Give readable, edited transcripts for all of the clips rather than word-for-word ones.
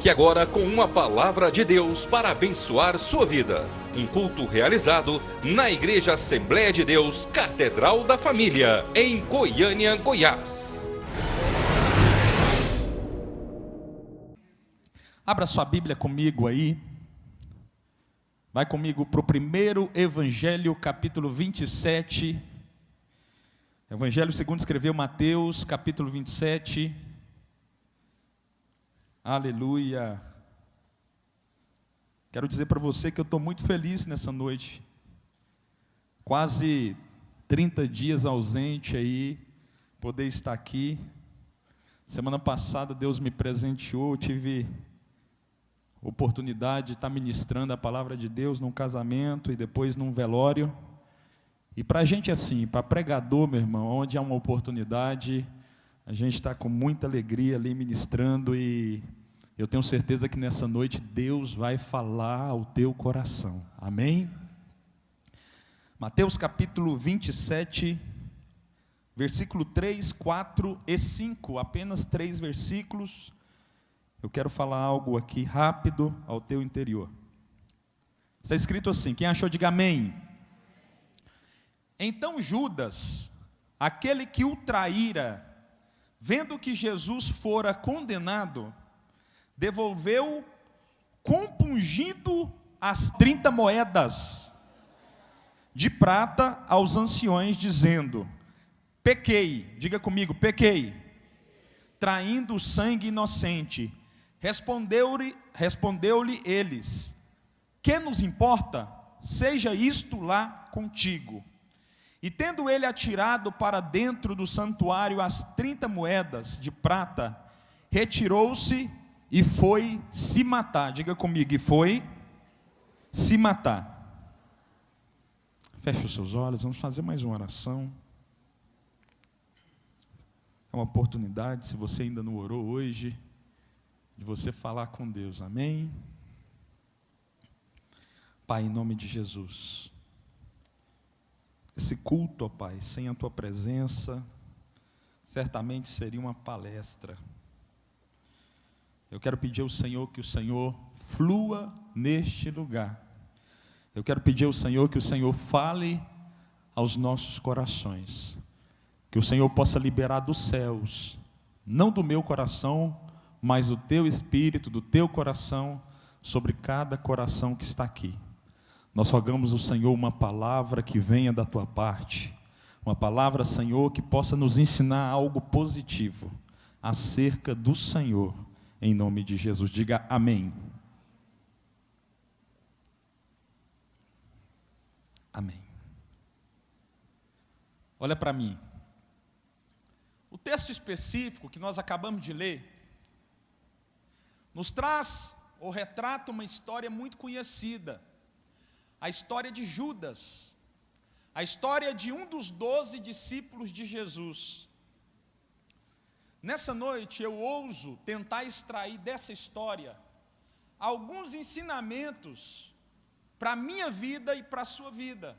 Fique agora com uma palavra de Deus para abençoar sua vida. Um culto realizado na Igreja Assembleia de Deus, Catedral da Família, em Goiânia, Goiás. Abra sua Bíblia comigo aí. Vai comigo para o primeiro Evangelho, capítulo 27. Evangelho segundo escreveu Mateus, capítulo 27. Aleluia. Quero dizer para você que eu estou muito feliz nessa noite. Quase 30 dias ausente aí, poder estar aqui. Semana passada Deus me presenteou, eu tive oportunidade de estar ministrando a palavra de Deus num casamento e depois num velório. E para a gente assim, para pregador, meu irmão, onde há uma oportunidade, a gente está com muita alegria ali ministrando, e eu tenho certeza que nessa noite Deus vai falar ao teu coração. Amém? Mateus capítulo 27, versículo 3, 4 e 5, apenas 3 versículos. Eu quero falar algo aqui rápido ao teu interior. Está escrito assim, quem achou diga amém. Então Judas, aquele que o traíra, vendo que Jesus fora condenado, devolveu compungindo as 30 moedas de prata aos anciões, dizendo: pequei, diga comigo, pequei, traindo o sangue inocente. Respondeu-lhe eles: que nos importa? Seja isto lá contigo. E tendo ele atirado para dentro do santuário as 30 moedas de prata, retirou-se e foi se matar. Diga comigo, e foi se matar. Feche os seus olhos, vamos fazer mais uma oração. É uma oportunidade, se você ainda não orou hoje, de você falar com Deus, amém? Pai, em nome de Jesus, esse culto, ó Pai, sem a Tua presença, certamente seria uma palestra. Eu quero pedir ao Senhor que o Senhor flua neste lugar. Eu quero pedir ao Senhor que o Senhor fale aos nossos corações, que o Senhor possa liberar dos céus, não do meu coração, mas do Teu Espírito, do Teu coração, sobre cada coração que está aqui. Nós rogamos ao Senhor uma palavra que venha da Tua parte, uma palavra, Senhor, que possa nos ensinar algo positivo acerca do Senhor, em nome de Jesus. Diga amém. Amém. Olha para mim. O texto específico que nós acabamos de ler nos traz ou retrata uma história muito conhecida, a história de Judas, a história de um dos 12 discípulos de Jesus. Nessa noite eu ouso tentar extrair dessa história alguns ensinamentos para a minha vida e para a sua vida,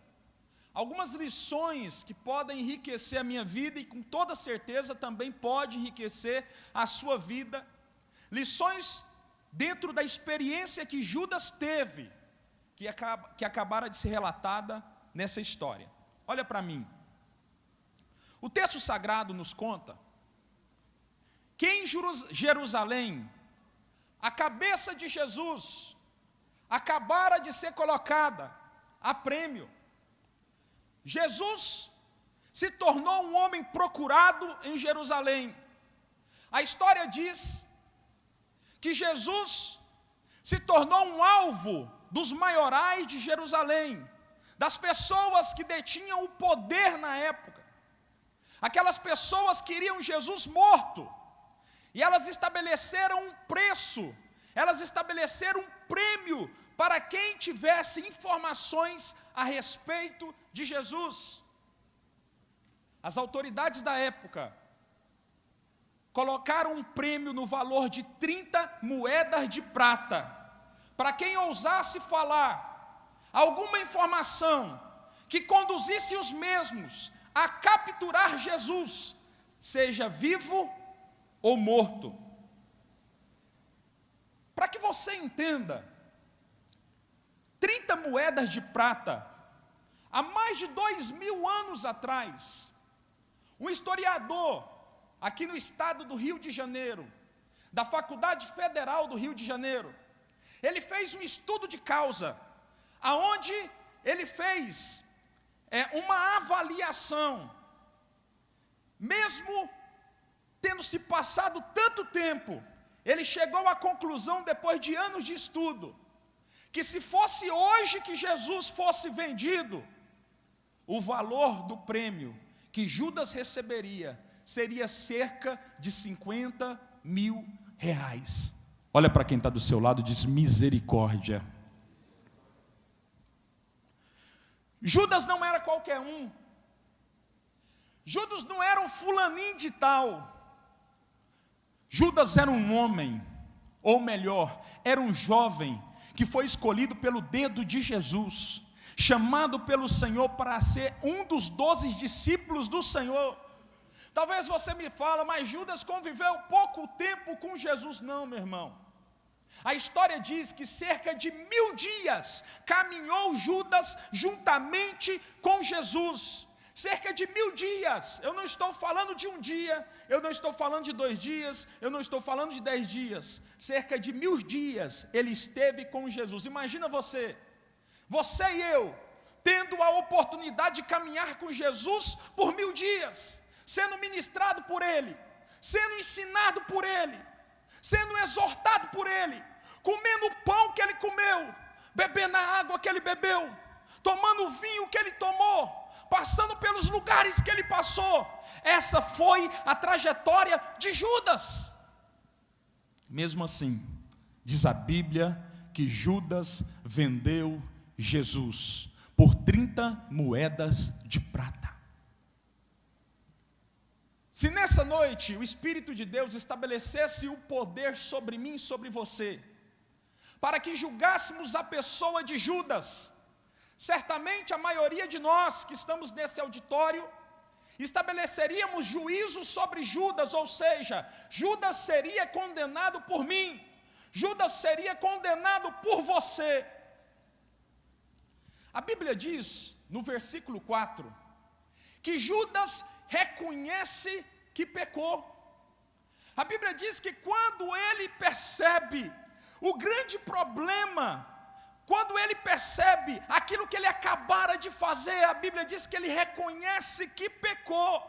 algumas lições que podem enriquecer a minha vida e com toda certeza também pode enriquecer a sua vida, lições dentro da experiência que Judas teve, que acabara de ser relatada nessa história. Olha para mim, o texto sagrado nos conta que em Jerusalém, a cabeça de Jesus acabara de ser colocada a prêmio. Jesus se tornou um homem procurado em Jerusalém. A história diz que Jesus se tornou um alvo dos maiorais de Jerusalém, das pessoas que detinham o poder na época. Aquelas pessoas queriam Jesus morto, e elas estabeleceram um preço, elas estabeleceram um prêmio para quem tivesse informações a respeito de Jesus. As autoridades da época colocaram um prêmio no valor de 30 moedas de prata, para quem ousasse falar alguma informação que conduzisse os mesmos a capturar Jesus, seja vivo ou morto. Para que você entenda, 30 moedas de prata, há mais de 2000 anos atrás, um historiador, aqui no estado do Rio de Janeiro, da Faculdade Federal do Rio de Janeiro, ele fez um estudo de causa, aonde ele fez uma avaliação, mesmo tendo se passado tanto tempo, ele chegou à conclusão, depois de anos de estudo, que se fosse hoje que Jesus fosse vendido, o valor do prêmio que Judas receberia seria cerca de 50 mil reais. Olha para quem está do seu lado e diz: misericórdia. Judas não era qualquer um. Judas não era um fulaninho de tal. Judas era um homem, ou melhor, era um jovem que foi escolhido pelo dedo de Jesus, chamado pelo Senhor para ser um dos 12 discípulos do Senhor. Talvez você me fale, mas Judas conviveu pouco tempo com Jesus. Não, meu irmão. A história diz que cerca de 1000 dias caminhou Judas juntamente com Jesus. Cerca de 1000 dias. Eu não estou falando de um dia, eu não estou falando de 2 dias, eu não estou falando de 10 dias. Cerca de 1000 dias ele esteve com Jesus. Imagina você e eu, tendo a oportunidade de caminhar com Jesus por 1000 dias, sendo ministrado por Ele, sendo ensinado por Ele, sendo exortado por Ele, comendo o pão que Ele comeu, bebendo a água que Ele bebeu, tomando o vinho que Ele tomou, passando pelos lugares que Ele passou. Essa foi a trajetória de Judas. Mesmo assim, diz a Bíblia que Judas vendeu Jesus por 30 moedas de prata. Se nessa noite o Espírito de Deus estabelecesse o poder sobre mim e sobre você, para que julgássemos a pessoa de Judas, certamente a maioria de nós que estamos nesse auditório, estabeleceríamos juízo sobre Judas, ou seja, Judas seria condenado por mim, Judas seria condenado por você. A Bíblia diz, no versículo 4, que Judas reconhece que pecou. A Bíblia diz que quando ele percebe o grande problema, quando ele percebe aquilo que ele acabara de fazer, a Bíblia diz que ele reconhece que pecou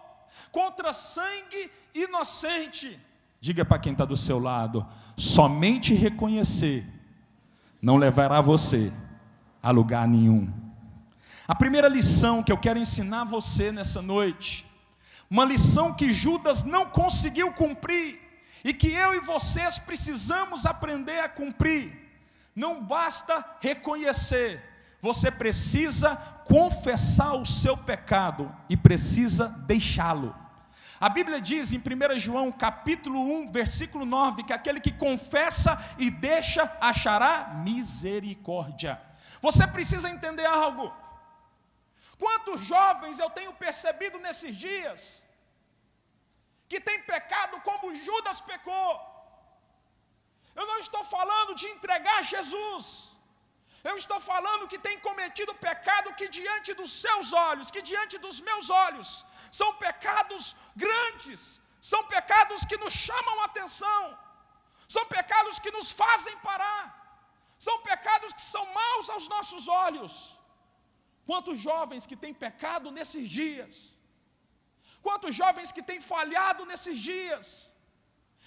contra sangue inocente. Diga para quem está do seu lado: somente reconhecer não levará você a lugar nenhum. A primeira lição que eu quero ensinar a você nessa noite, uma lição que Judas não conseguiu cumprir e que eu e vocês precisamos aprender a cumprir. Não basta reconhecer, você precisa confessar o seu pecado e precisa deixá-lo. A Bíblia diz em 1 João capítulo 1, versículo 9, que aquele que confessa e deixa achará misericórdia. Você precisa entender algo. Quantos jovens eu tenho percebido nesses dias que tem pecado como Judas pecou? Eu não estou falando de entregar Jesus, eu estou falando que tem cometido pecado que diante dos seus olhos, que diante dos meus olhos, são pecados grandes, são pecados que nos chamam a atenção, são pecados que nos fazem parar, são pecados que são maus aos nossos olhos. Quantos jovens que têm pecado nesses dias, quantos jovens que têm falhado nesses dias.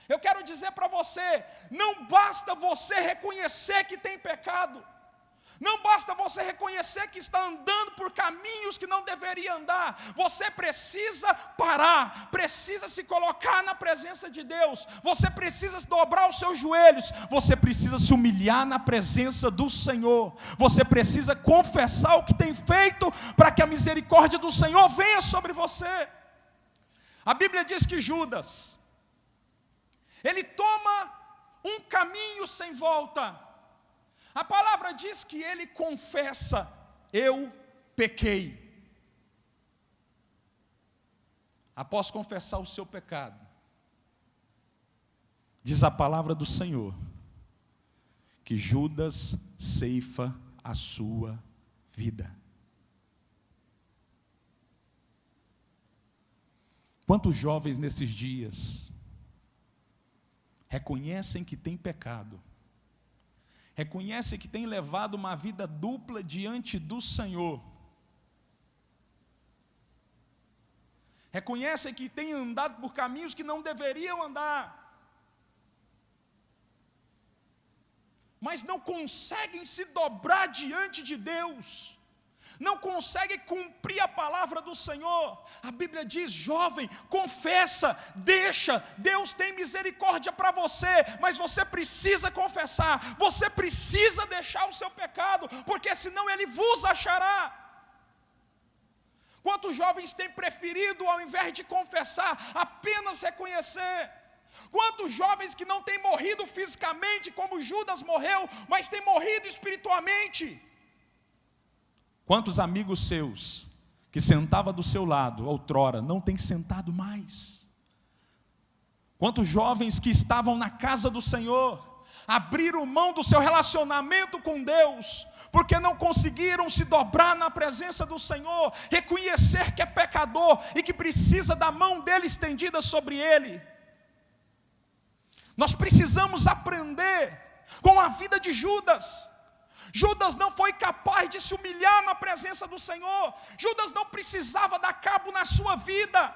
Eu quero dizer para você, não basta você reconhecer que tem pecado, não basta você reconhecer que está andando por caminhos que não deveria andar, você precisa parar, precisa se colocar na presença de Deus, você precisa dobrar os seus joelhos, você precisa se humilhar na presença do Senhor, você precisa confessar o que tem feito, para que a misericórdia do Senhor venha sobre você. A Bíblia diz que Judas, ele toma um caminho sem volta. A palavra diz que ele confessa: eu pequei. Após confessar o seu pecado, diz a palavra do Senhor, que Judas ceifa a sua vida. Quantos jovens nesses dias reconhecem que têm pecado, reconhecem que têm levado uma vida dupla diante do Senhor, reconhecem que têm andado por caminhos que não deveriam andar, mas não conseguem se dobrar diante de Deus, não conseguem cumprir a palavra do Senhor. A Bíblia diz: jovem, confessa, deixa, Deus tem misericórdia para você, mas você precisa confessar, você precisa deixar o seu pecado, porque senão Ele vos achará. Quantos jovens têm preferido, ao invés de confessar, apenas reconhecer? Quantos jovens que não têm morrido fisicamente como Judas morreu, mas têm morrido espiritualmente? Quantos amigos seus que sentava do seu lado outrora não têm sentado mais? Quantos jovens que estavam na casa do Senhor abriram mão do seu relacionamento com Deus, porque não conseguiram se dobrar na presença do Senhor, reconhecer que é pecador e que precisa da mão dele estendida sobre ele? Nós precisamos aprender com a vida de Judas. Judas não foi capaz de se humilhar na presença do Senhor. Judas não precisava dar cabo na sua vida.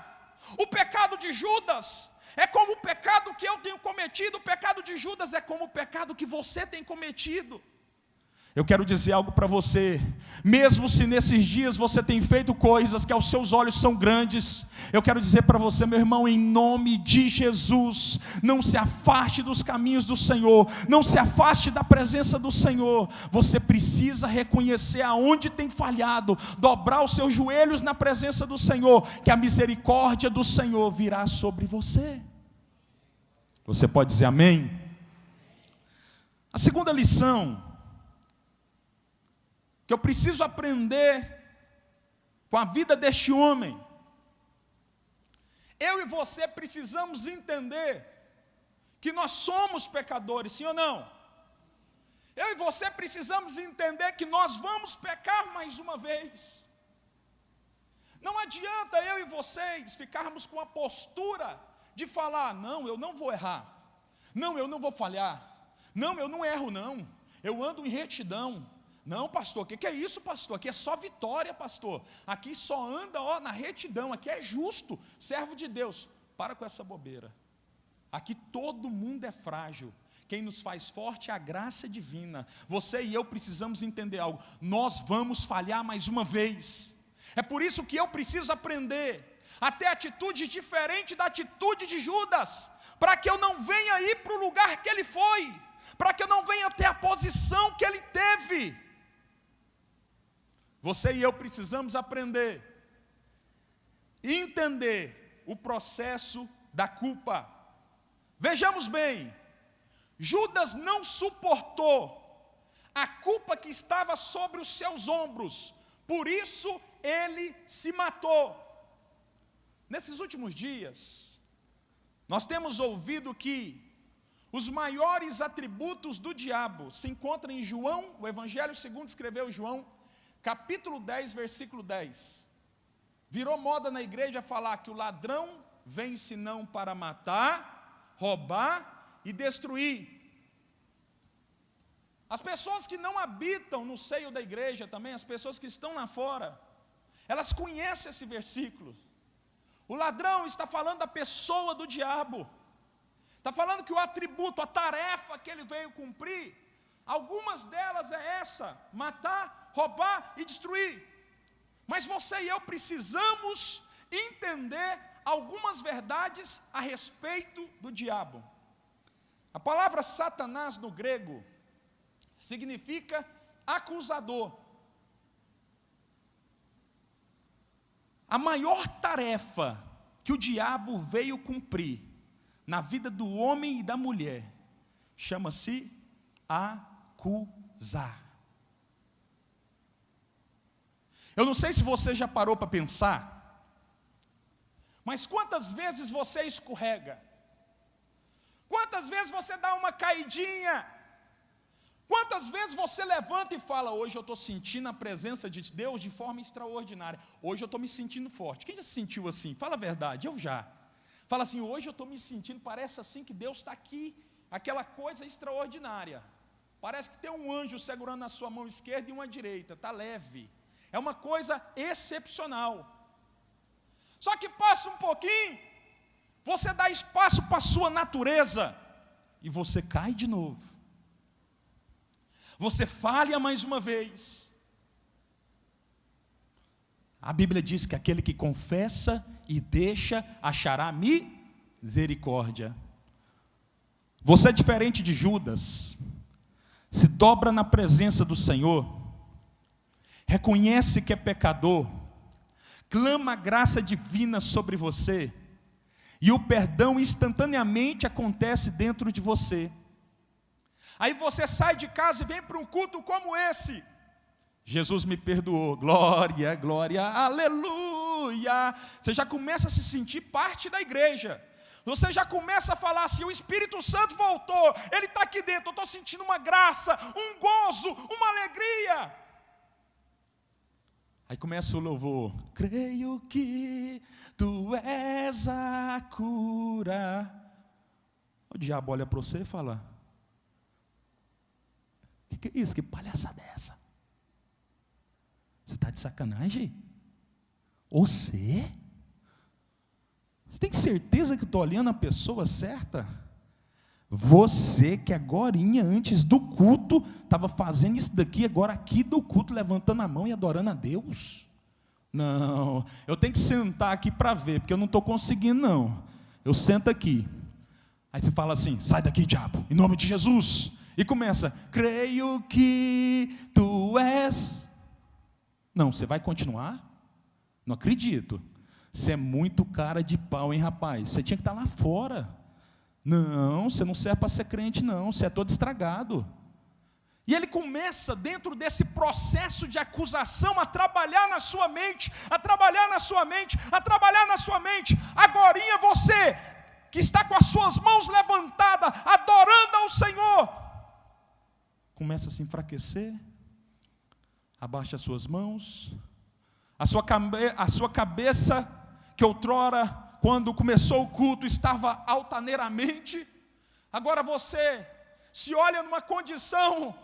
O pecado de Judas é como o pecado que eu tenho cometido. O pecado de Judas é como o pecado que você tem cometido. Eu quero dizer algo para você, mesmo se nesses dias você tem feito coisas que aos seus olhos são grandes, eu quero dizer para você, meu irmão, em nome de Jesus, não se afaste dos caminhos do Senhor, não se afaste da presença do Senhor. Você precisa reconhecer aonde tem falhado, dobrar os seus joelhos na presença do Senhor, que a misericórdia do Senhor virá sobre você. Você pode dizer amém? A segunda lição que eu preciso aprender com a vida deste homem, eu e você precisamos entender que nós somos pecadores, sim ou não? Eu e você precisamos entender que nós vamos pecar mais uma vez. Não adianta eu e vocês ficarmos com a postura de falar: não, eu não vou errar, não, eu não vou falhar, não, eu não erro não, eu ando em retidão. Não, pastor, o que é isso, pastor? Aqui é só vitória, pastor. Aqui só anda na retidão, aqui é justo, servo de Deus. Para com essa bobeira. Aqui todo mundo é frágil. Quem nos faz forte é a graça divina. Você e eu precisamos entender algo. Nós vamos falhar mais uma vez. É por isso que eu preciso aprender a ter atitude diferente da atitude de Judas, para que eu não venha ir para o lugar que ele foi, para que eu não venha ter a posição que ele teve. Você e eu precisamos aprender, entender o processo da culpa. Vejamos bem, Judas não suportou a culpa que estava sobre os seus ombros, por isso ele se matou. Nesses últimos dias, nós temos ouvido que os maiores atributos do diabo se encontram em João, o Evangelho segundo escreveu João, capítulo 10, versículo 10. Virou moda na igreja falar que o ladrão vem senão para matar, roubar e destruir. As pessoas que não habitam no seio da igreja também, as pessoas que estão lá fora, elas conhecem esse versículo. O ladrão está falando da pessoa do diabo. Está falando que o atributo, a tarefa que ele veio cumprir, algumas delas é essa: matar, roubar e destruir. Mas você e eu precisamos entender algumas verdades a respeito do diabo. A palavra Satanás no grego significa acusador. A maior tarefa que o diabo veio cumprir na vida do homem e da mulher chama-se acusar. Eu não sei se você já parou para pensar, mas quantas vezes você escorrega? Quantas vezes você dá uma caidinha? Quantas vezes você levanta e fala, hoje eu estou sentindo a presença de Deus de forma extraordinária, hoje eu estou me sentindo forte. Quem já se sentiu assim? Fala a verdade, eu já. Fala assim, hoje eu estou me sentindo, parece assim que Deus está aqui, aquela coisa extraordinária. Parece que tem um anjo segurando na sua mão esquerda e uma direita, está leve. É uma coisa excepcional. Só que passa um pouquinho, você dá espaço para a sua natureza, e você cai de novo. Você falha mais uma vez. A Bíblia diz que aquele que confessa e deixa, achará misericórdia. Você é diferente de Judas. Se dobra na presença do Senhor, reconhece que é pecador, clama a graça divina sobre você, e o perdão instantaneamente acontece dentro de você. Aí você sai de casa e vem para um culto como esse. Jesus me perdoou, glória, glória, aleluia. Você já começa a se sentir parte da igreja. Você já começa a falar assim, o Espírito Santo voltou, Ele está aqui dentro, eu estou sentindo uma graça, um gozo, uma alegria. Aí começa o louvor, creio que Tu és a cura. O diabo olha para você e fala, o que é isso? Que palhaçada é essa? Você está de sacanagem? Você tem certeza que estou olhando a pessoa certa? Você que agorinha, antes do culto, estava fazendo isso daqui, agora aqui do culto, levantando a mão e adorando a Deus? Não, eu tenho que sentar aqui para ver, porque eu não estou conseguindo não. Eu sento aqui. Aí você fala assim, sai daqui diabo, em nome de Jesus. E começa, creio que Tu és. Não, você vai continuar? Não acredito. Você é muito cara de pau, hein, rapaz? Você tinha que estar lá fora. Não, você não serve para ser crente, não. Você é todo estragado. E ele começa, dentro desse processo de acusação, a trabalhar na sua mente, a trabalhar na sua mente, a trabalhar na sua mente. Agorinha você, que está com as suas mãos levantadas, adorando ao Senhor, começa a se enfraquecer, abaixa as suas mãos, a sua cabeça, que outrora, quando começou o culto, estava altaneiramente, agora você se olha numa condição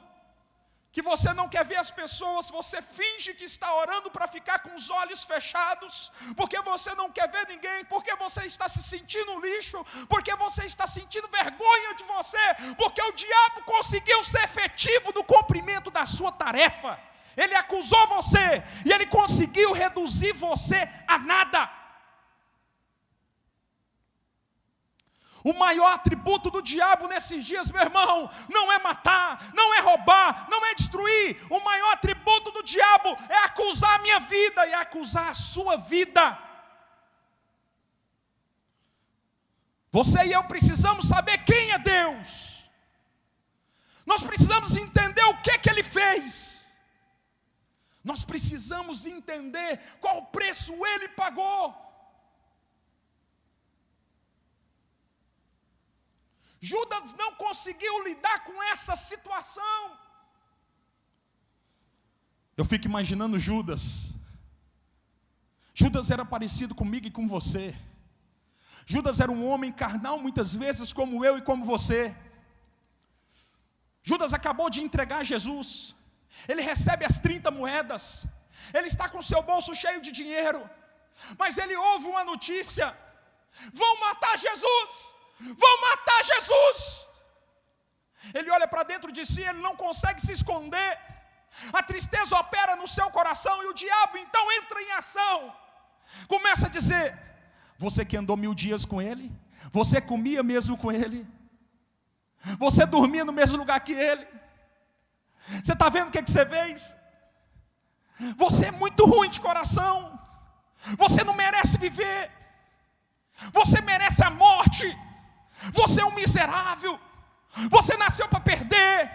que você não quer ver as pessoas, você finge que está orando para ficar com os olhos fechados, porque você não quer ver ninguém, porque você está se sentindo um lixo, porque você está sentindo vergonha de você, porque o diabo conseguiu ser efetivo no cumprimento da sua tarefa. Ele acusou você e ele conseguiu reduzir você a nada. O maior atributo do diabo nesses dias, meu irmão, não é matar, não é roubar, não é destruir. O maior atributo do diabo é acusar a minha vida e acusar a sua vida. Você e eu precisamos saber quem é Deus. Nós precisamos entender o que Ele fez. Nós precisamos entender qual preço Ele pagou. Judas não conseguiu lidar com essa situação. Eu fico imaginando Judas. Judas era parecido comigo e com você. Judas era um homem carnal, muitas vezes, como eu e como você. Judas acabou de entregar Jesus. Ele recebe as 30 moedas. Ele está com seu bolso cheio de dinheiro. Mas ele ouve uma notícia: vão matar Jesus! Vão matar Jesus! Ele olha para dentro de si, ele não consegue se esconder. A tristeza opera no seu coração e o diabo então entra em ação. Começa a dizer: você que andou 1000 dias com ele, você comia mesmo com ele, você dormia no mesmo lugar que ele, você está vendo o que você fez? Você é muito ruim de coração, você não merece viver, você merece a morte. Você é um miserável, você nasceu para perder.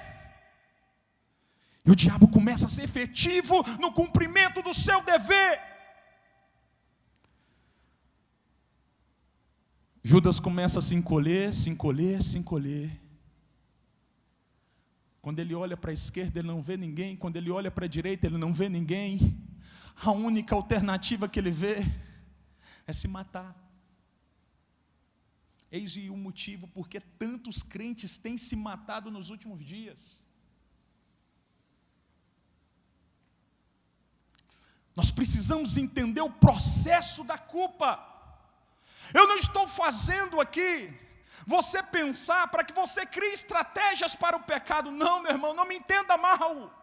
E o diabo começa a ser efetivo no cumprimento do seu dever. Judas começa a se encolher, se encolher, se encolher. Quando ele olha para a esquerda, ele não vê ninguém. Quando ele olha para a direita, ele não vê ninguém. A única alternativa que ele vê é se matar. Eis o motivo porque tantos crentes têm se matado nos últimos dias. Nós precisamos entender o processo da culpa. Eu não estou fazendo aqui você pensar para que você crie estratégias para o pecado. Não, meu irmão, não me entenda mal.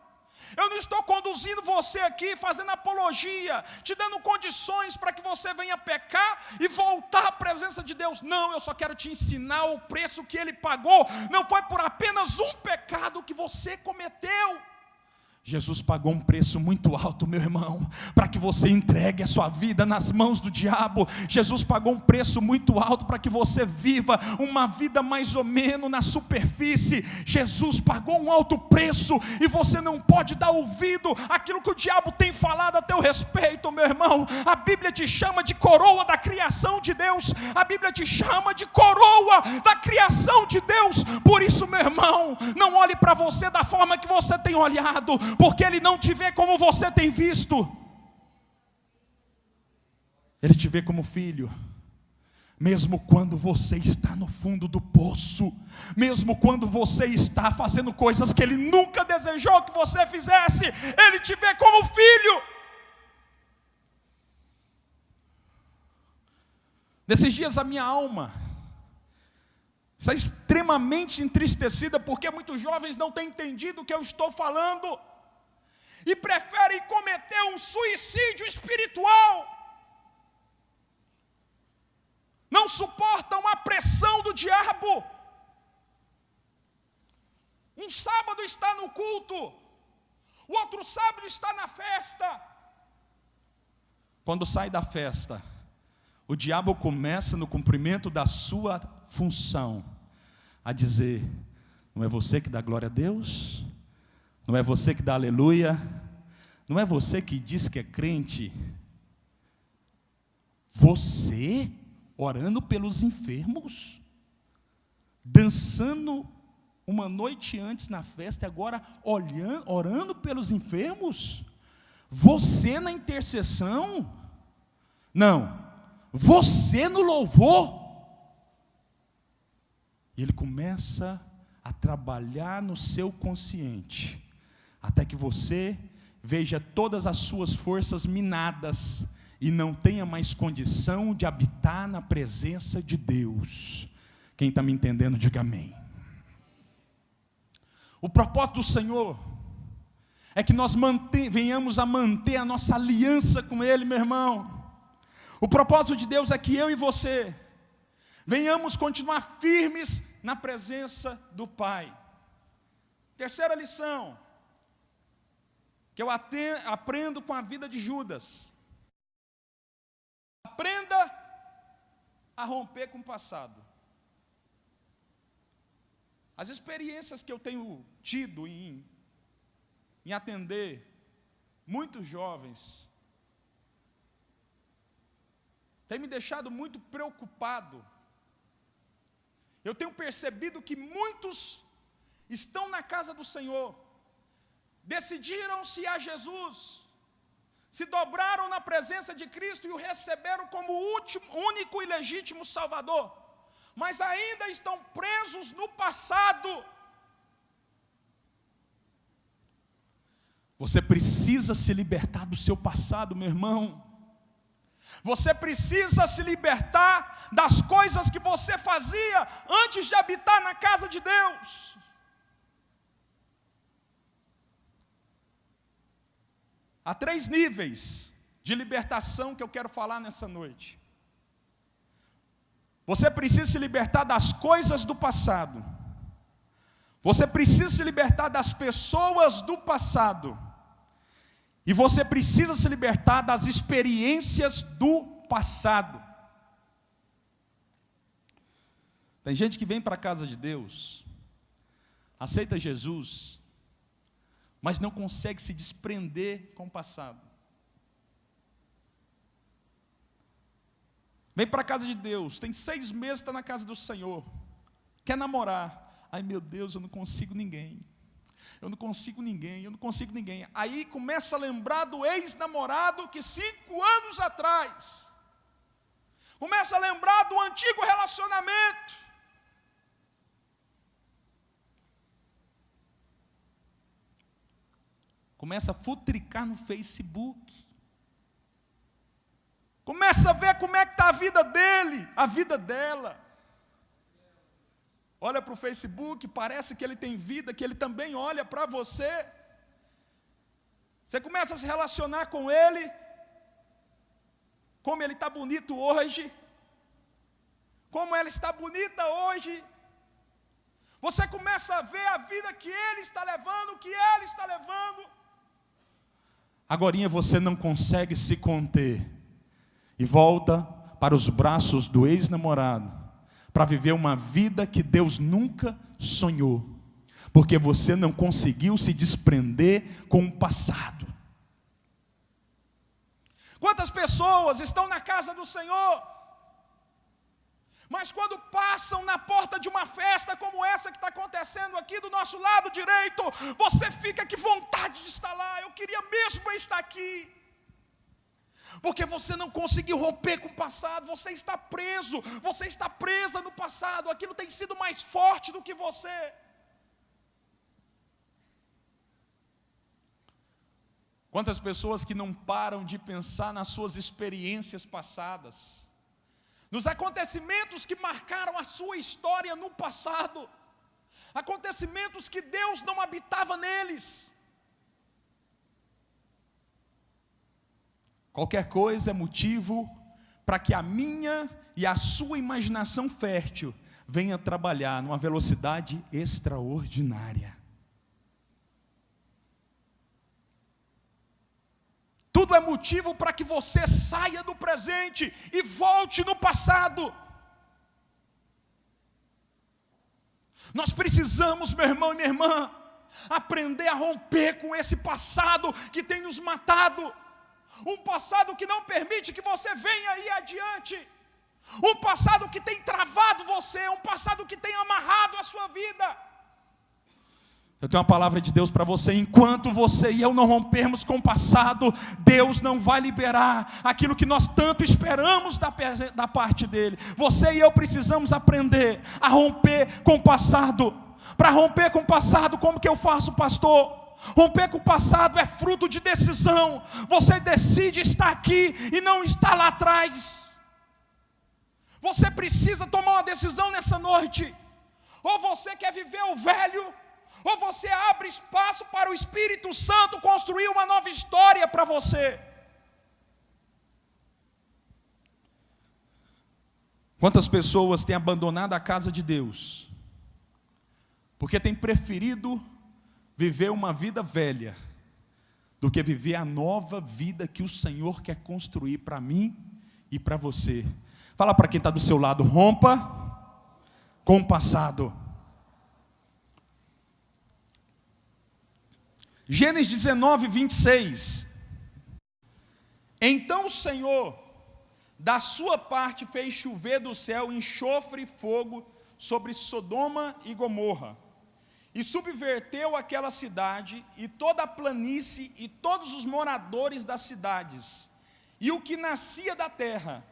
Eu não estou conduzindo você aqui, fazendo apologia, te dando condições para que você venha pecar e voltar à presença de Deus. Não, eu só quero te ensinar o preço que Ele pagou. Não foi por apenas um pecado que você cometeu. Jesus pagou um preço muito alto, meu irmão, para que você entregue a sua vida nas mãos do diabo. Jesus pagou um preço muito alto para que você viva uma vida mais ou menos na superfície. Jesus pagou um alto preço e você não pode dar ouvido àquilo que o diabo tem falado a teu respeito, meu irmão. A Bíblia te chama de coroa da criação de Deus. A Bíblia te chama de coroa da criação de Deus. Por isso, meu irmão, não olhe para você da forma que você tem olhado, porque Ele não te vê como você tem visto. Ele te vê como filho. Mesmo quando você está no fundo do poço, mesmo quando você está fazendo coisas que Ele nunca desejou que você fizesse, Ele te vê como filho. Nesses dias a minha alma está extremamente entristecida, porque muitos jovens não têm entendido o que eu estou falando e preferem cometer um suicídio espiritual. Não suportam a pressão do diabo. Um sábado está no culto, o outro sábado está na festa. Quando sai da festa, o diabo começa no cumprimento da sua função a dizer: não é você que dá glória a Deus? Não é você que dá aleluia? Não é você que diz que é crente? Você orando pelos enfermos, dançando uma noite antes na festa, e agora orando pelos enfermos? Você na intercessão? Não, você no louvor. E ele começa a trabalhar no seu consciente, até que você veja todas as suas forças minadas e não tenha mais condição de habitar na presença de Deus. Quem está me entendendo, diga amém. O propósito do Senhor é que nós venhamos a manter a nossa aliança com Ele, meu irmão. O propósito de Deus é que eu e você venhamos continuar firmes na presença do Pai. Terceira lição que eu aprendo com a vida de Judas: aprenda a romper com o passado. As experiências que eu tenho tido em atender muitos jovens tem me deixado muito preocupado. Eu tenho percebido que muitos estão na casa do Senhor, decidiram-se a Jesus, se dobraram na presença de Cristo e o receberam como único e legítimo Salvador, mas ainda estão presos no passado. Você precisa se libertar do seu passado, meu irmão. Você precisa se libertar das coisas que você fazia antes de habitar na casa de Deus. Há 3 níveis de libertação que eu quero falar nessa noite. Você precisa se libertar das coisas do passado. Você precisa se libertar das pessoas do passado. E você precisa se libertar das experiências do passado. Tem gente que vem para a casa de Deus, aceita Jesus, mas não consegue se desprender com o passado. Vem para a casa de Deus, tem 6 meses, está na casa do Senhor, quer namorar. Ai meu Deus, eu não consigo ninguém. Eu não consigo ninguém. Aí começa a lembrar do ex-namorado que 5 anos atrás. Começa a lembrar do antigo relacionamento. Começa a futricar no Facebook. Começa a ver como é que está a vida dele, a vida dela. Olha para o Facebook, parece que ele tem vida, que ele também olha para você. Você começa a se relacionar com ele, como ele está bonito hoje, como ela está bonita hoje. Você começa a ver a vida que ele está levando, que ela está levando. Agorinha você não consegue se conter e volta para os braços do ex-namorado, para viver uma vida que Deus nunca sonhou, porque você não conseguiu se desprender com o passado. Quantas pessoas estão na casa do Senhor, mas quando passam na porta de uma festa como essa que está acontecendo aqui do nosso lado direito, você fica que vontade de estar lá, eu queria mesmo estar aqui. Porque você não conseguiu romper com o passado, você está preso, você está presa no passado, aquilo tem sido mais forte do que você. Quantas pessoas que não param de pensar nas suas experiências passadas, nos acontecimentos que marcaram a sua história no passado, acontecimentos que Deus não habitava neles. Qualquer coisa é motivo para que a minha e a sua imaginação fértil venha trabalhar numa velocidade extraordinária. Tudo é motivo para que você saia do presente e volte no passado. Nós precisamos, meu irmão e minha irmã, aprender a romper com esse passado que tem nos matado. Um passado que não permite que você venha aí adiante. Um passado que tem travado você. Um passado que tem amarrado a sua vida. Eu tenho uma palavra de Deus para você. Enquanto você e eu não rompermos com o passado, Deus não vai liberar aquilo que nós tanto esperamos da parte dEle. Você e eu precisamos aprender a romper com o passado. Para romper com o passado, como que eu faço, pastor? Romper com o passado é fruto de decisão. Você decide estar aqui e não estar lá atrás. Você precisa tomar uma decisão nessa noite. Ou você quer viver o velho, ou você abre espaço para o Espírito Santo construir uma nova história para você. Quantas pessoas têm abandonado a casa de Deus porque têm preferido viver uma vida velha do que viver a nova vida que o Senhor quer construir para mim e para você. Fala para quem está do seu lado: rompa com o passado. Gênesis 19, 26. Então o Senhor, da sua parte, fez chover do céu enxofre e fogo sobre Sodoma e Gomorra, e subverteu aquela cidade, e toda a planície, e todos os moradores das cidades, e o que nascia da terra.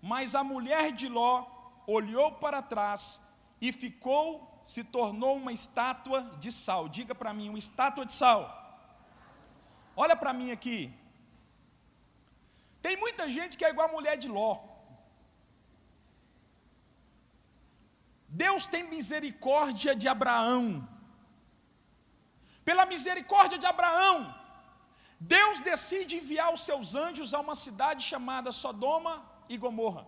Mas a mulher de Ló olhou para trás, e se tornou uma estátua de sal. Diga para mim, uma estátua de sal. Olha para mim aqui. Tem muita gente que é igual a mulher de Ló. Deus tem misericórdia de Abraão. Pela misericórdia de Abraão, Deus decide enviar os seus anjos a uma cidade chamada Sodoma e Gomorra.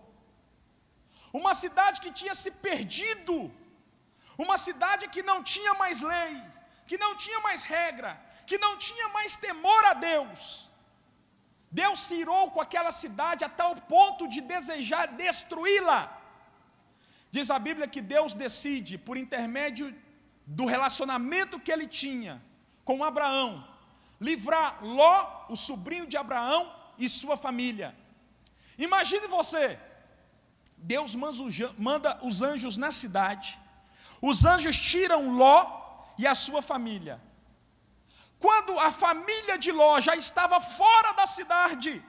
Uma cidade que tinha se perdido, uma cidade que não tinha mais lei, que não tinha mais regra, que não tinha mais temor a Deus. Deus se irou com aquela cidade a tal ponto de desejar destruí-la. Diz a Bíblia que Deus decide, por intermédio do relacionamento que ele tinha com Abraão, livrar Ló, o sobrinho de Abraão, e sua família. Imagine você, Deus manda os anjos na cidade, os anjos tiram Ló e a sua família. quando a família de Ló já estava fora da cidade,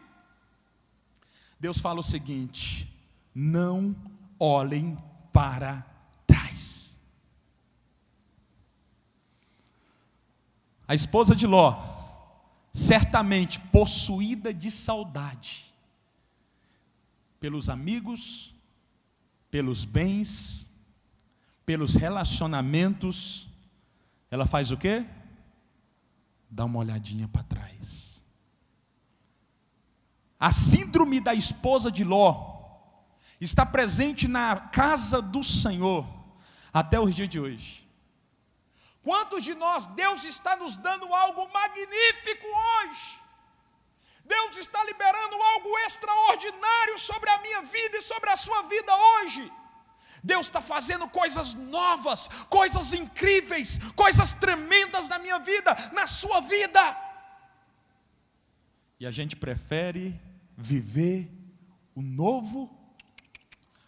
Deus fala o seguinte: não olhem para trás. A esposa de Ló, certamente possuída de saudade, pelos amigos, pelos bens, pelos relacionamentos, ela faz o quê? Dá uma olhadinha para trás. A síndrome da esposa de Ló está presente na casa do Senhor até os dias de hoje. Quantos de nós, Deus está nos dando algo magnífico hoje? Deus está liberando algo extraordinário sobre a minha vida e sobre a sua vida hoje. Deus está fazendo coisas novas, coisas incríveis, coisas tremendas na minha vida, na sua vida. E a gente prefere viver o novo,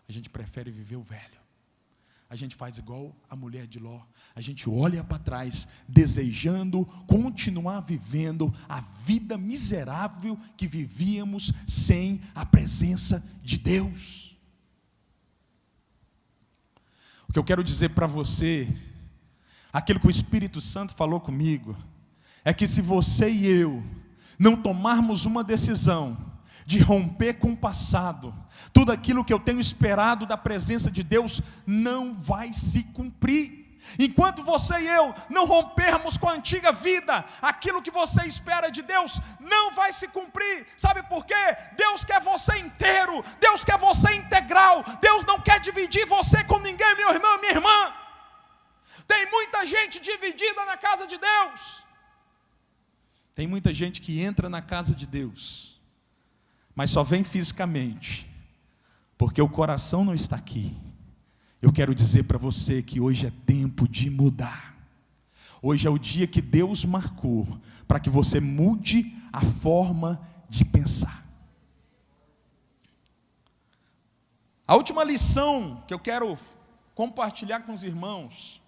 a gente prefere viver o velho. A gente faz igual a mulher de Ló, a gente olha para trás, desejando continuar vivendo a vida miserável que vivíamos sem a presença de Deus. O que eu quero dizer para você, aquilo que o Espírito Santo falou comigo, é que se você e eu não tomarmos uma decisão de romper com o passado, tudo aquilo que eu tenho esperado da presença de Deus não vai se cumprir. Enquanto você e eu não rompermos com a antiga vida, aquilo que você espera de Deus não vai se cumprir. Sabe por quê? Deus quer você inteiro, Deus quer você integral, Deus não quer dividir você com ninguém, meu irmão, minha irmã. Tem muita gente dividida na casa de Deus. Tem muita gente que entra na casa de Deus, mas só vem fisicamente, porque o coração não está aqui. Eu quero dizer para você que hoje é tempo de mudar. Hoje é o dia que Deus marcou para que você mude a forma de pensar. A última lição que eu quero compartilhar com os irmãos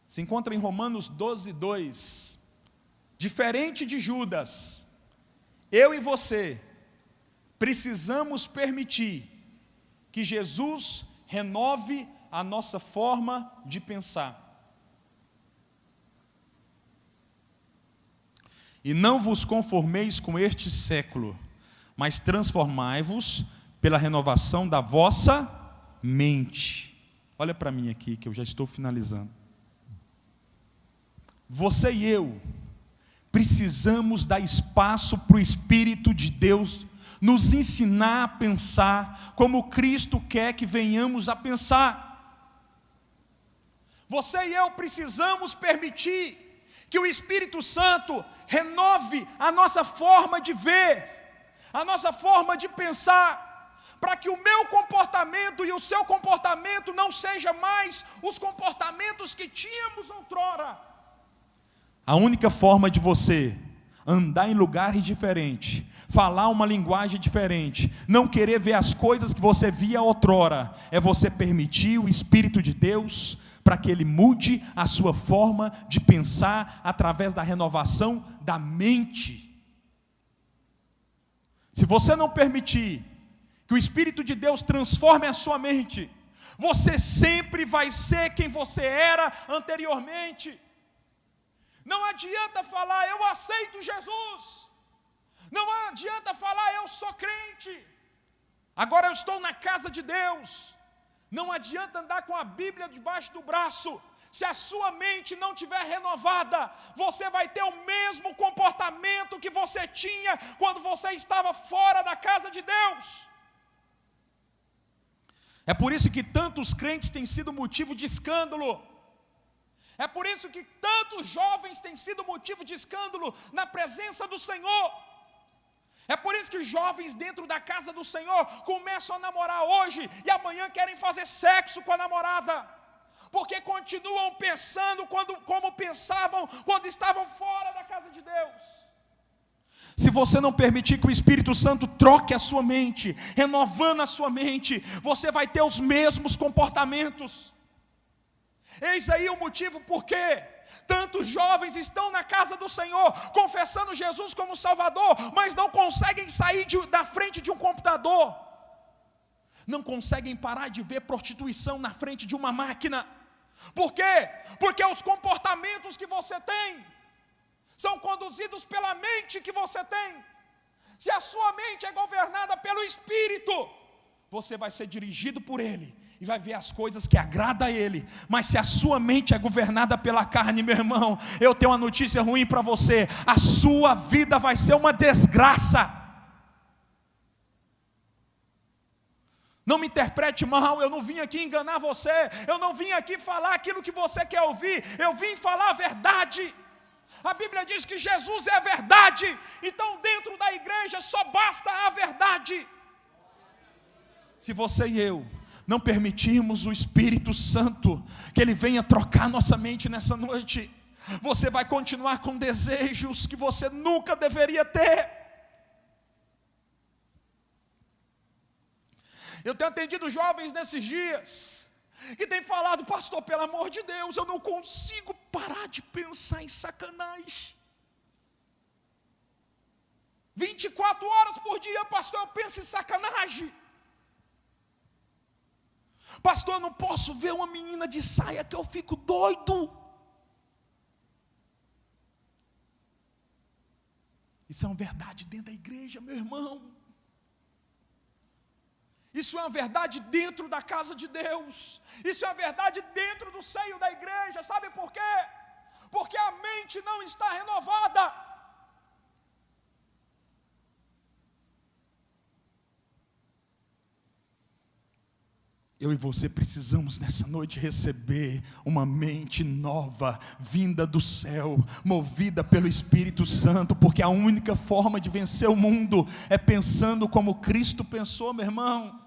se encontra em Romanos 12:2. Diferente de Judas, eu e você precisamos permitir que Jesus renove a nossa forma de pensar. E não vos conformeis com este século, mas transformai-vos pela renovação da vossa mente. Olha para mim aqui, que eu já estou finalizando. Você e eu precisamos dar espaço para o Espírito de Deus nos ensinar a pensar como Cristo quer que venhamos a pensar. Você e eu precisamos permitir que o Espírito Santo renove a nossa forma de ver, a nossa forma de pensar, para que o meu comportamento e o seu comportamento não seja mais os comportamentos que tínhamos outrora. A única forma de você andar em lugares diferentes, falar uma linguagem diferente, não querer ver as coisas que você via outrora, é você permitir o Espírito de Deus para que Ele mude a sua forma de pensar através da renovação da mente. Se você não permitir que o Espírito de Deus transforme a sua mente, você sempre vai ser quem você era anteriormente. Não adianta falar, eu aceito Jesus. Não adianta falar, eu sou crente. Agora eu estou na casa de Deus. Não adianta andar com a Bíblia debaixo do braço. Se a sua mente não estiver renovada, você vai ter o mesmo comportamento que você tinha quando você estava fora da casa de Deus. É por isso que tantos crentes têm sido motivo de escândalo. É por isso que tantos jovens têm sido motivo de escândalo na presença do Senhor. É por isso que jovens dentro da casa do Senhor começam a namorar hoje e amanhã querem fazer sexo com a namorada, porque continuam pensando como pensavam quando estavam fora da casa de Deus. Se você não permitir que o Espírito Santo troque a sua mente, renovando a sua mente, você vai ter os mesmos comportamentos. Eis aí o motivo por quê Tantos jovens estão na casa do Senhor, confessando Jesus como Salvador, mas não conseguem sair da frente de um computador, não conseguem parar de ver prostituição na frente de uma máquina. Por quê? Porque os comportamentos que você tem são conduzidos pela mente que você tem. Se a sua mente é governada pelo Espírito, você vai ser dirigido por Ele e vai ver as coisas que agradam a Ele. Mas se a sua mente é governada pela carne, meu irmão, eu tenho uma notícia ruim para você: a sua vida vai ser uma desgraça. Não me interprete mal, eu não vim aqui enganar você, eu não vim aqui falar aquilo que você quer ouvir, eu vim falar a verdade. A Bíblia diz que Jesus é a verdade, então dentro da igreja só basta a verdade. Se você e eu não permitirmos o Espírito Santo que Ele venha trocar nossa mente nessa noite, você vai continuar com desejos que você nunca deveria ter. Eu tenho atendido jovens nesses dias que têm falado: pastor, pelo amor de Deus, eu não consigo parar de pensar em sacanagem. 24 horas por dia, pastor, eu penso em sacanagem. Pastor, eu não posso ver uma menina de saia que eu fico doido. Isso é uma verdade dentro da igreja, meu irmão. Isso é uma verdade dentro da casa de Deus. Isso é uma verdade dentro do seio da igreja. Sabe por quê? Porque a mente não está renovada. Eu e você precisamos nessa noite receber uma mente nova, vinda do céu, movida pelo Espírito Santo, porque a única forma de vencer o mundo é pensando como Cristo pensou, meu irmão.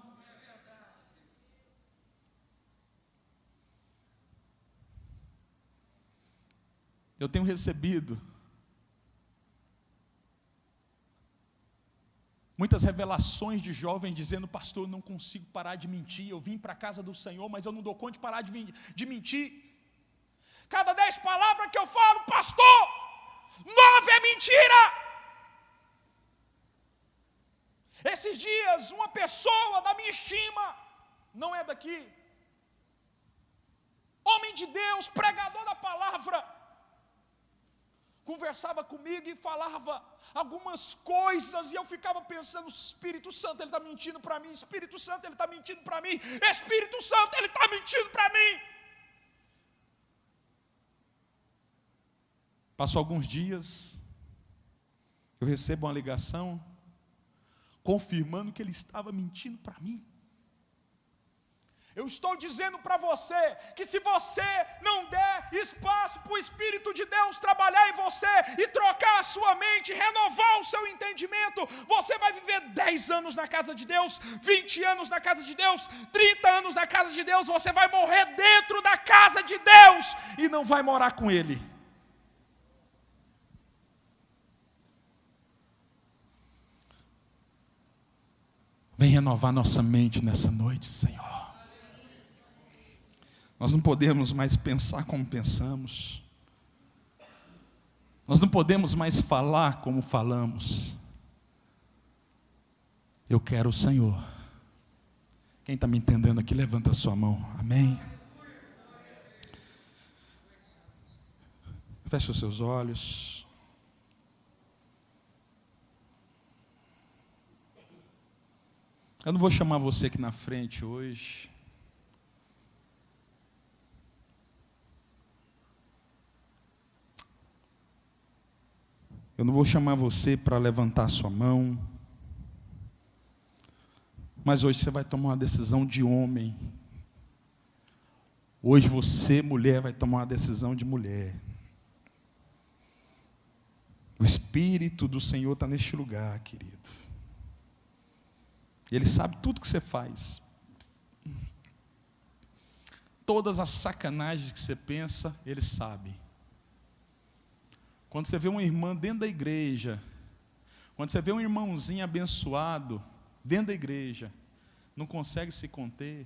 Eu tenho recebido muitas revelações de jovens dizendo: pastor, eu não consigo parar de mentir, eu vim para a casa do Senhor, mas eu não dou conta de parar de mentir. Cada 10 palavras que eu falo, pastor, 9 é mentira. Esses dias, uma pessoa da minha estima, não é daqui, homem de Deus, pregador da palavra, conversava comigo e falava algumas coisas, e eu ficava pensando: Espírito Santo, Ele está mentindo para mim, Espírito Santo, Ele está mentindo para mim, Espírito Santo, Ele está mentindo para mim. Passou alguns dias, eu recebo uma ligação confirmando que ele estava mentindo para mim. Eu estou dizendo para você que se você não der espaço para o Espírito de Deus trabalhar em você e trocar a sua mente, renovar o seu entendimento, você vai viver 10 anos na casa de Deus, 20 anos na casa de Deus, 30 anos na casa de Deus, você vai morrer dentro da casa de Deus e não vai morar com Ele. Vem renovar nossa mente nessa noite, Senhor. Nós não podemos mais pensar como pensamos. Nós não podemos mais falar como falamos. Eu quero o Senhor. Quem está me entendendo aqui, levanta a sua mão. Amém? Feche os seus olhos. Eu não vou chamar você aqui na frente hoje. Eu não vou chamar você para levantar a sua mão. Mas hoje você vai tomar uma decisão de homem. Hoje você, mulher, vai tomar uma decisão de mulher. O Espírito do Senhor está neste lugar, querido. Ele sabe tudo que você faz. Todas as sacanagens que você pensa, Ele sabe. Quando você vê uma irmã dentro da igreja, quando você vê um irmãozinho abençoado dentro da igreja, não consegue se conter.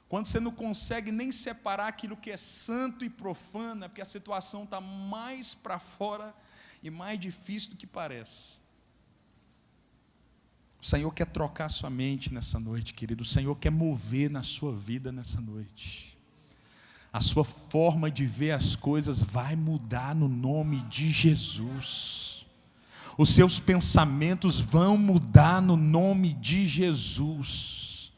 quando você não consegue nem separar aquilo que é santo e profano, é porque a situação está mais para fora e mais difícil do que parece. O Senhor quer trocar a sua mente nessa noite, querido. O Senhor quer mover na sua vida nessa noite. A sua forma de ver as coisas vai mudar no nome de Jesus. Os seus pensamentos vão mudar no nome de Jesus.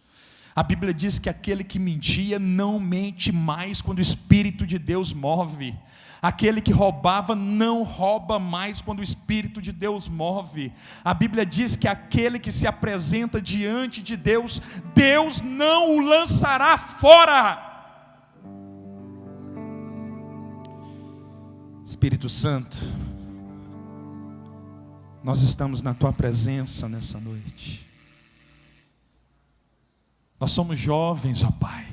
A Bíblia diz que aquele que mentia não mente mais quando o Espírito de Deus move. Aquele que roubava não rouba mais quando o Espírito de Deus move. A Bíblia diz que aquele que se apresenta diante de Deus, Deus não o lançará fora. Espírito Santo, nós estamos na Tua presença nessa noite. Nós somos jovens, ó Pai.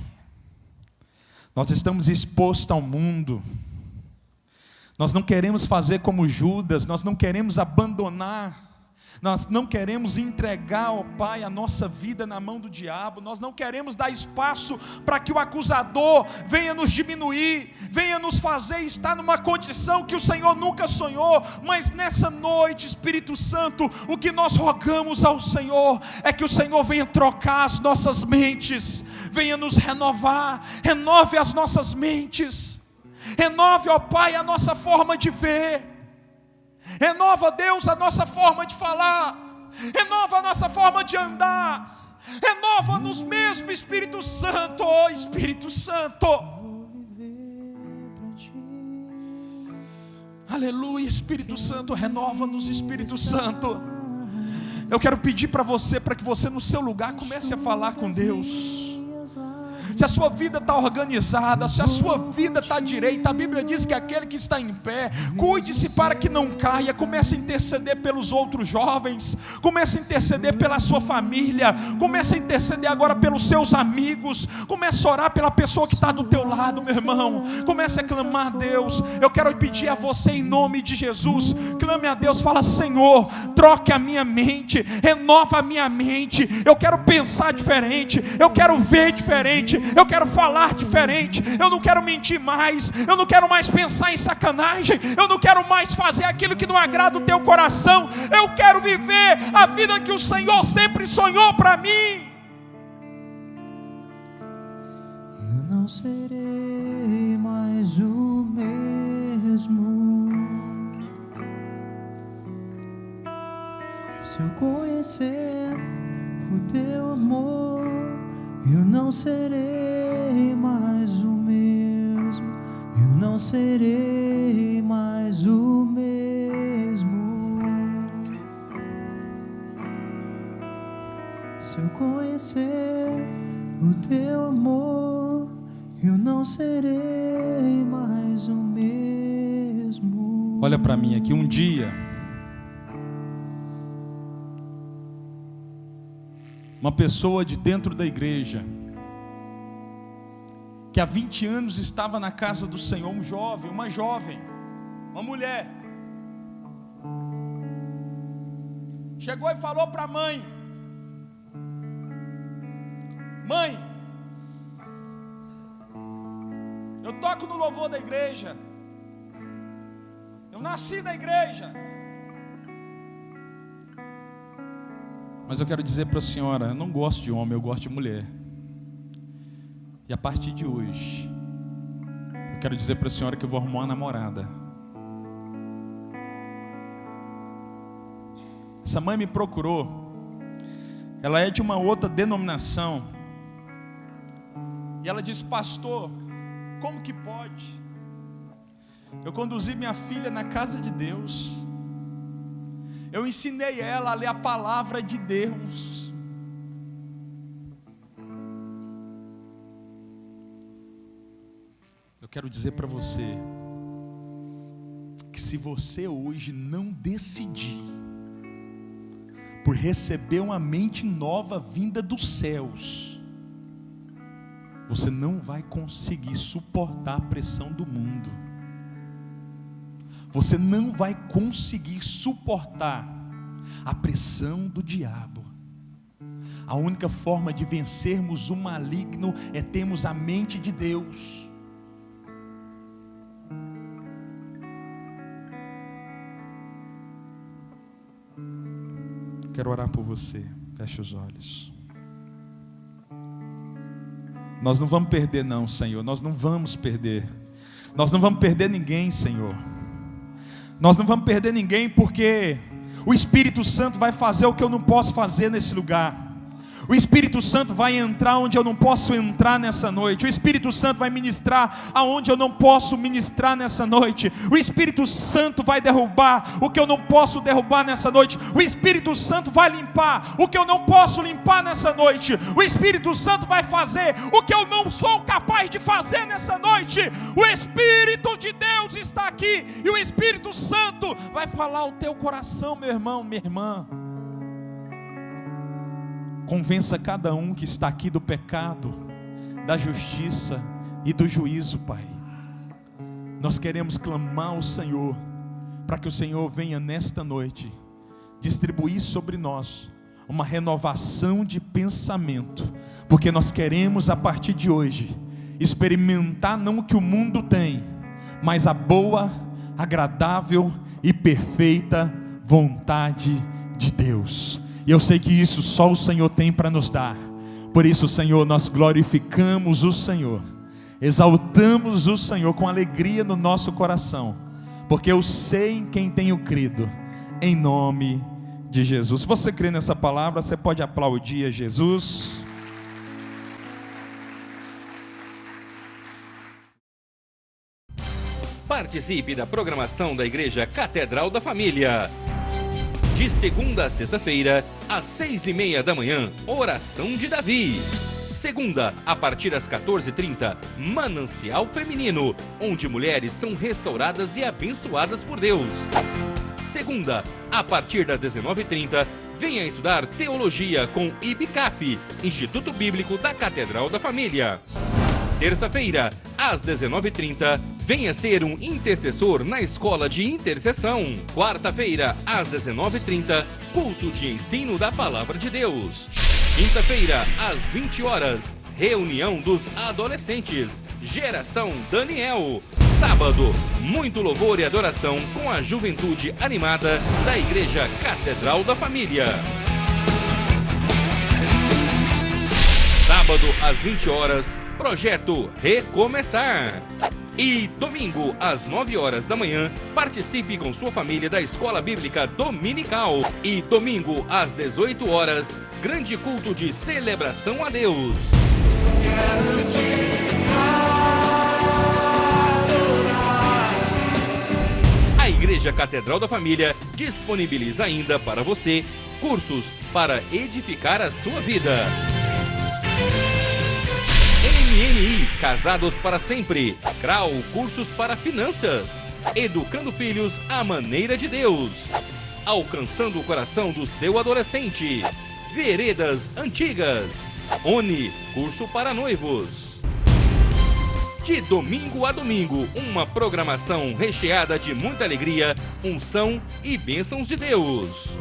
Nós estamos expostos ao mundo. Nós não queremos fazer como Judas, nós não queremos abandonar, nós não queremos entregar, ó Pai, a nossa vida na mão do diabo, nós não queremos dar espaço para que o acusador venha nos diminuir, venha nos fazer estar numa condição que o Senhor nunca sonhou. Mas nessa noite, Espírito Santo, o que nós rogamos ao Senhor é que o Senhor venha trocar as nossas mentes, venha nos renovar, renove as nossas mentes. Renove, ó Pai, a nossa forma de ver. Renova, Deus, a nossa forma de falar. Renova a nossa forma de andar. Renova-nos mesmo, Espírito Santo, ó Espírito Santo. Aleluia, Espírito Santo, renova-nos, Espírito Santo. Eu quero pedir para você, para que você no seu lugar comece a falar com Deus. Se a sua vida está organizada, se a sua vida está direita, a Bíblia diz que aquele que está em pé, cuide-se para que não caia. Comece a interceder pelos outros jovens, comece a interceder pela sua família, comece a interceder agora pelos seus amigos, comece a orar pela pessoa que está do teu lado, meu irmão. Comece a clamar a Deus. Eu quero pedir a você em nome de Jesus, clame a Deus, fala: Senhor, troque a minha mente, renova a minha mente. Eu quero pensar diferente, eu quero ver diferente, eu quero falar diferente, eu não quero mentir mais, eu não quero mais pensar em sacanagem, eu não quero mais fazer aquilo que não agrada o teu coração. Eu quero viver a vida que o Senhor sempre sonhou para mim. Eu não serei mais o mesmo se eu conhecer o teu amor. Eu não serei mais o mesmo, eu não serei mais o mesmo. Se eu conhecer o teu amor, eu não serei mais o mesmo. Olha para mim aqui, um dia uma pessoa de dentro da igreja, que há 20 anos estava na casa do Senhor, um jovem, uma jovem, uma mulher, chegou e falou para a mãe: mãe, eu toco no louvor da igreja, eu nasci na igreja, mas eu quero dizer para a senhora, eu não gosto de homem, eu gosto de mulher. E a partir de hoje, eu quero dizer para a senhora que eu vou arrumar uma namorada. Essa mãe me procurou. Ela é de uma outra denominação. E ela disse: pastor, como que pode? Eu conduzi minha filha na casa de Deus. Eu ensinei ela a ler a palavra de Deus. Eu quero dizer para você que se você hoje não decidir por receber uma mente nova vinda dos céus, você não vai conseguir suportar a pressão do mundo. Você não vai conseguir suportar a pressão do diabo. A única forma de vencermos o maligno é termos a mente de Deus. Quero orar por você. Feche os olhos. Nós não vamos perder não, Senhor. Nós não vamos perder. Nós não vamos perder ninguém, Senhor. Nós não vamos perder ninguém, porque o Espírito Santo vai fazer o que eu não posso fazer nesse lugar. O Espírito Santo vai entrar onde eu não posso entrar nessa noite. O Espírito Santo vai ministrar aonde eu não posso ministrar nessa noite. O Espírito Santo vai derrubar o que eu não posso derrubar nessa noite. O Espírito Santo vai limpar o que eu não posso limpar nessa noite. O Espírito Santo vai fazer o que eu não sou capaz de fazer nessa noite. O Espírito de Deus está aqui, e o Espírito Santo vai falar ao teu coração, meu irmão, minha irmã. Convença cada um que está aqui do pecado, da justiça e do juízo, Pai. Nós queremos clamar ao Senhor, para que o Senhor venha nesta noite distribuir sobre nós uma renovação de pensamento, porque nós queremos a partir de hoje experimentar não o que o mundo tem, mas a boa, agradável e perfeita vontade de Deus. E eu sei que isso só o Senhor tem para nos dar. Por isso, Senhor, nós glorificamos o Senhor, exaltamos o Senhor com alegria no nosso coração, porque eu sei em quem tenho crido, em nome de Jesus. Se você crê nessa palavra, você pode aplaudir a Jesus. Participe da programação da Igreja Catedral da Família. De segunda a sexta-feira, às 6:30 da manhã, Oração de Davi. Segunda, a partir das 14h30, Manancial Feminino, onde mulheres são restauradas e abençoadas por Deus. Segunda, a partir das 19h30, venha estudar Teologia com IBCAF, Instituto Bíblico da Catedral da Família. Terça-feira, às 19h30, venha ser um intercessor na Escola de Intercessão. Quarta-feira, às 19h30, culto de ensino da Palavra de Deus. Quinta-feira, às 20 horas, reunião dos adolescentes, Geração Daniel. Sábado, muito louvor e adoração com a juventude animada da Igreja Catedral da Família. Sábado, às 20 horas, Projeto Recomeçar. E domingo, às 9 horas da manhã, participe com sua família da Escola Bíblica Dominical. E domingo, às 18 horas, grande culto de celebração a Deus. A Igreja Catedral da Família disponibiliza ainda para você cursos para edificar a sua vida. MMI, Casados para Sempre. CRAU, cursos para finanças. Educando filhos à maneira de Deus. Alcançando o coração do seu adolescente. Veredas Antigas. ONI, curso para noivos. De domingo a domingo, uma programação recheada de muita alegria, unção e bênçãos de Deus.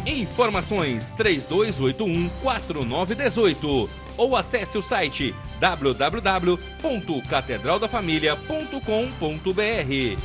Informações 3281-4918 ou acesse o site www.catedraldafamilia.com.br.